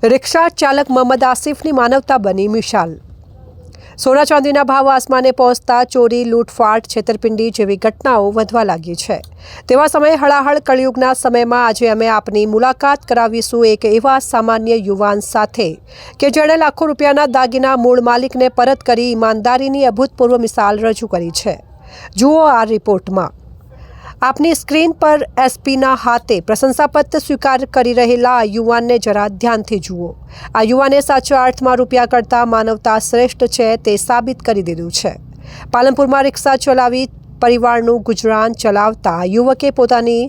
Rickshaw चालक मोहम्मद आसिफની માનવતા બની મિસાલ। સોના ચાંદીના ભાવ આસમાને પહોંચતા ચોરી, લૂંટફાટ, છેતરપિંડી જેવી ઘટનાઓ વધવા લાગી છે। તેવા સમયે હળાહળ કળિયુગના સમયમાં આજે અમે આપની મુલાકાત કરાવીશું એક એવા સામાન્ય યુવાન સાથે કે જેણે લાખો રૂપિયાના દાગીના મૂળ માલિકને પરત કરી ઈમાનદારીની અભૂતપૂર્વ મિસાલ રજૂ કરી છે। જુઓ આ રિપોર્ટમાં। આપની સ્ક્રીન પર એસપીના હાથે પ્રશંસાપત્ર સ્વીકાર કરી રહેલા આ યુવાનને જરા ધ્યાનથી જુઓ। આ યુવાને સાચા અર્થમાં રૂપિયા કરતાં માનવતા શ્રેષ્ઠ છે તે સાબિત કરી દીધું છે। પાલનપુરમાં રિક્ષા ચલાવી પરિવારનું ગુજરાન ચલાવતા યુવકે પોતાની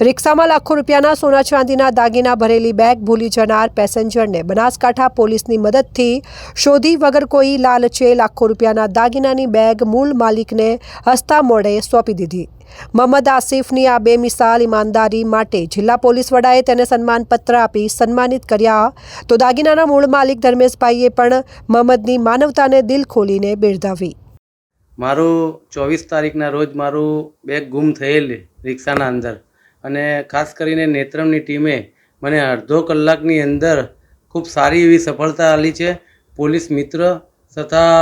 રિક્ષામાં લાખો રૂપિયાના સોના ચાંદીના દાગીના ભરેલી બેગ ભૂલી જનાર પેસેન્જરને બનાસકાંઠા પોલીસની મદદથી શોધી વગર કોઈ લાલચે લાખો રૂપિયાના દાગીનાની બેગ મૂળ માલિકને હસતા મોઢે સોંપી દીધી। મોહમ્મદ આસિફની આ બેમિસાલ ઈમાનદારી માટે જિલ્લા પોલીસ વડાએ તેને સન્માનપત્ર આપી સન્માનિત કર્યા તો દાગીનાના મૂળ માલિક ધર્મેશભાઈએ પણ મોહમ્મદની માનવતાને દિલ ખોલીને બિરદાવી। મારું 24 તારીખના રોજ મારું બેગ ગુમ થયેલ રિક્ષાના અંદર અને ખાસ કરીને નેત્રમની ટીમે મને અડધો કલાકની અંદર ખૂબ સારી એવી સફળતા આપી છે। પોલીસ મિત્ર તથા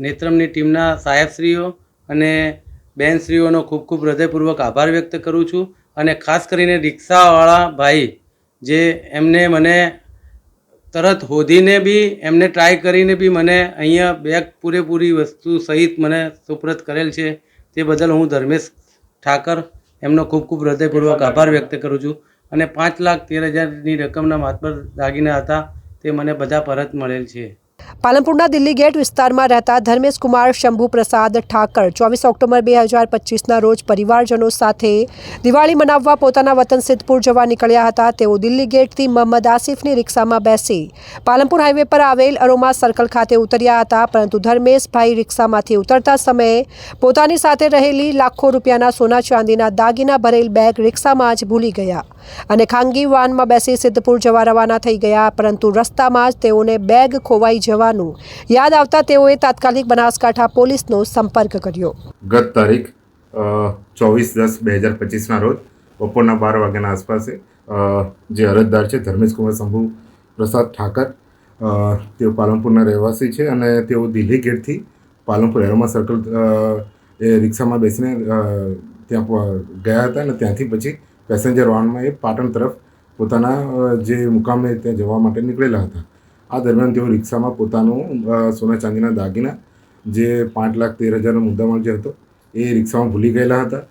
નેત્રમની ટીમના સાહેબશ્રીઓ અને બહેનશ્રીઓનો ખૂબ ખૂબ હૃદયપૂર્વક આભાર વ્યક્ત કરું છું। અને ખાસ કરીને રિક્ષાવાળા ભાઈ જે એમને મને તરત શોધીને બી એમને ટ્રાય કરીને બી મને અહીંયા બેગ પૂરેપૂરી વસ્તુ સહિત મને સુપ્રત કરેલ છે તે બદલ હું ધર્મેશ ઠાકર એમનો ખૂબ ખૂબ હૃદયપૂર્વક આભાર વ્યક્ત કરું છું। અને 5,13,000ની રકમના માતબર દાગીના હતા તે મને બધા પરત મળેલ છે। પાલનપુરના દિલ્હી ગેટ વિસ્તારમાં રહેતા ધર્મેશ કુમાર શંભુ પ્રસાદ ઠાકર 24 ઓક્ટોબર 2025ના રોજ પરિવારજનો સાથે દિવાળી મનાવવા પોતાના વતન સિદ્ધપુર જવા નીકળ્યા હતા। તેઓ દિલ્હી ગેટથી મોહમ્મદ આસિફની રિક્ષામાં બેસી પાલનપુર હાઈવે પર આવેલ અરોમા સર્કલ ખાતે ઉતર્યા હતા, પરંતુ ધર્મેશભાઈ રિક્ષામાંથી ઉતરતા સમયે પોતાની સાથે રહેલી લાખો રૂપિયાના સોના ચાંદીના દાગીના ભરેલ બેગ રિક્ષામાં જ ભૂલી ગયા અને ખાનગી વાનમાં બેસી સિદ્ધપુર જવા રવાના થઈ ગયા, પરંતુ રસ્તામાં જ તેઓને બેગ ખોવાઈ જવાનું યાદ આવતા તેઓએ તાત્કાલિક બનાસકાંઠા પોલીસનો સંપર્ક કર્યો। ગત તારીખ 24/10/2025ના રોજ બપોરના 12 વાગ્યાના આસપાસ જે અરજદાર છે ધર્મેશ કુમાર શંભુ પ્રસાદ ઠાકર, તેઓ પાલનપુરના રહેવાસી છે અને તેઓ દિલ્હી ગેટથી પાલનપુર એરોમા સર્કલ એ રિક્ષામાં બેસીને ત્યાં ગયા હતા અને ત્યાંથી પછી પેસેન્જર વાહનમાં એ પાટણ તરફ પોતાના જે મુકામે ત્યાં જવા માટે નીકળેલા હતા। આ દરમિયાન તેઓ રિક્ષામાં પોતાનું સોના ચાંદીના દાગીના જે 5,13,000નો મુદ્દામાલ જે હતો એ રિક્ષામાં ભૂલી ગયેલા હતા।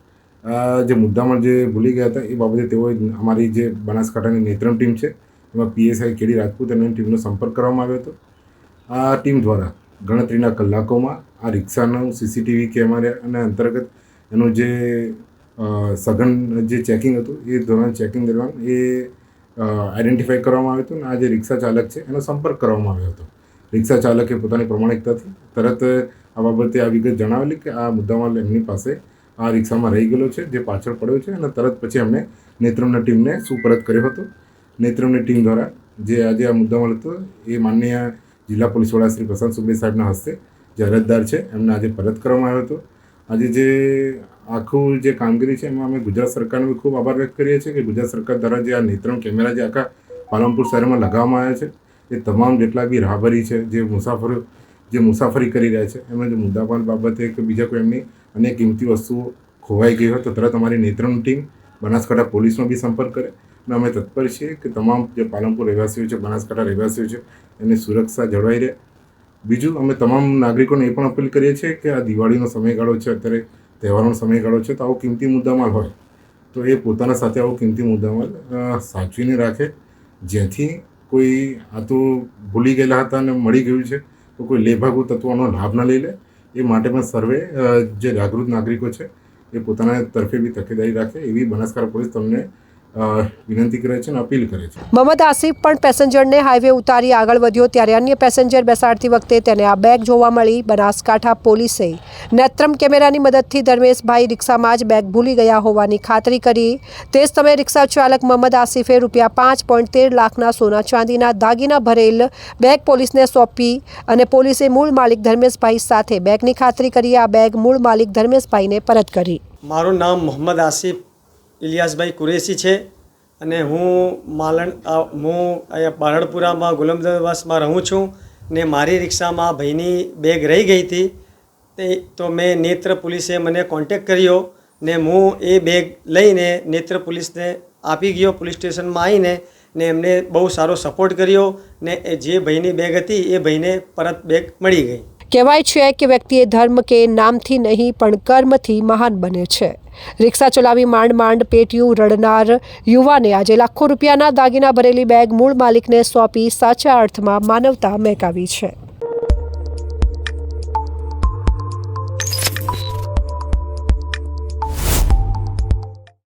જે મુદ્દામાલ જે ભૂલી ગયા હતા એ બાબતે તેઓએ અમારી જે બનાસકાંઠાની નેત્રમ ટીમ છે એમાં પીએસઆઈ કેડી રાજપૂત અને ટીમનો સંપર્ક કરવામાં આવ્યો હતો। આ ટીમ દ્વારા ગણતરીના કલાકોમાં આ રિક્ષાનું સીસીટીવી કેમેરા અને અંતર્ગત એનું જે સઘન જે ચેકિંગ હતું એ દરમિયાન ચેકિંગ દરમિયાન એ આઈડેન્ટિફાઈ કરવામાં આવ્યું હતું અને આ જે રિક્ષા ચાલક છે એનો સંપર્ક કરવામાં આવ્યો હતો। રિક્ષા ચાલકે પોતાની પ્રમાણિકતાથી તરત આ બાબતે આ વિગત જણાવેલી કે આ મુદ્દામાલ એમની પાસે આ રિક્ષામાં રહી ગયેલો છે, જે પાછળ પડ્યો છે અને તરત પછી એમણે નેત્રમની ટીમને સુપરત કર્યો હતો। નેત્રમની ટીમ દ્વારા જે આજે આ મુદ્દામાલ હતો એ માનનીય જિલ્લા પોલીસ વડા શ્રી પ્રશાંત સુબે સાહેબના હસ્તે જે અરજદાર છે એમને આજે પરત કરવામાં આવ્યો હતો। આજે જે આખું જે કામગીરી છે એમાં અમે ગુજરાત સરકારનો ખૂબ આભાર વ્યક્ત કરીએ છીએ કે ગુજરાત સરકાર દ્વારા જે આ નેત્રમ કેમેરા જે આખા પાલનપુર શહેરમાં લગાવવામાં આવ્યા છે એ તમામ જેટલા બી રાહબરી છે જે મુસાફરો જે મુસાફરી કરી રહ્યા છે એમને જે મુદ્દામાલ બાબતે કે બીજા કોઈ એમની અનેક કિંમતી વસ્તુઓ ખોવાઈ ગઈ હોય તો તરત અમારી નેત્રમ ટીમ બનાસકાંઠા પોલીસનો બી સંપર્ક કરે અને અમે તત્પર છીએ કે તમામ જે પાલનપુર રહેવાસીઓ છે, બનાસકાંઠા રહેવાસીઓ છે એની સુરક્ષા જળવાઈ રહે। બીજું અમે તમામ નાગરિકોને એ પણ અપીલ કરીએ છીએ કે આ દિવાળીનો સમયગાળો છે, અત્યારે તહેવારનો સમયગાળો છે, તો આવો કિંમતી મુદ્દામાલ હોય તો એ પોતાના સાથે આવો કિંમતી મુદ્દામાલ સાચવીને રાખે, જેથી કોઈ આ તો ભૂલી ગયેલા હતા અને મળી ગયું છે તો કોઈ લેભાગુ તત્વોનો લાભ ન લઈ લે એ માટે પણ સર્વે જે જાગૃત નાગરિકો છે એ પોતાના તરફે બી તકેદારી રાખે એવી બનાસકાંઠા પોલીસ તમને વિનંતી કરે છે અને અપીલ કરે છે। મોહમ્મદ આસિફ પણ પેસેન્જરને હાઈવે ઉતારી આગળ વધ્યો ત્યારે અન્ય પેસેન્જર બેસાડતી વખતે તેને આ બેગ જોવા મળી। બનાસકાંઠા પોલીસે નેત્રમ કેમેરાની મદદથી ધર્મેશભાઈ રિક્ષામાં જ બેગ ભૂલી ગયા હોવાની ખાતરી કરી। તે જ સમયે રિક્ષા ચાલક મોહમ્મદ આસિફે રૂપિયા 5.13 લાખના સોના ચાંદીના દાગીના ભરેલ બેગ પોલીસને સોંપી અને પોલીસે મૂળ માલિક ધર્મેશભાઈ સાથે બેગની ખાતરી કરી આ બેગ મૂળ માલિક ધર્મેશભાઈને પરત કરી। મારું નામ મોહમ્મદ આસિફ ઇલિયાસભાઈ કુરેશી છે। અને હું અહીંયા બારડપુરામાં ગુલામદાસમાં રહું છું ને મારી રિક્ષામાં ભાઈની બેગ રહી ગઈ હતી તો મેં નેત્ર પોલીસે મને કોન્ટેક કર્યો ને હું એ બેગ લઈને નેત્ર પોલીસને આપી ગયો. પોલીસ સ્ટેશનમાં આવીને ને એમને બહુ સારો સપોર્ટ કર્યો ને જે ભાઈની બેગ હતી એ ભાઈને પરત બેગ મળી ગઈ. કહેવાય છે કે વ્યક્તિએ ધર્મ કે નામથી નહીં પણ કર્મથી મહાન બને છે. રિક્ષા ચલાવી માંડ પેટીયું રડનાર યુવાને આજે લાખો રૂપિયાના દાગીના ભરેલી બેગ મૂળ માલિકને સોંપી સાચા અર્થમાં માનવતા મહેકાવી છે.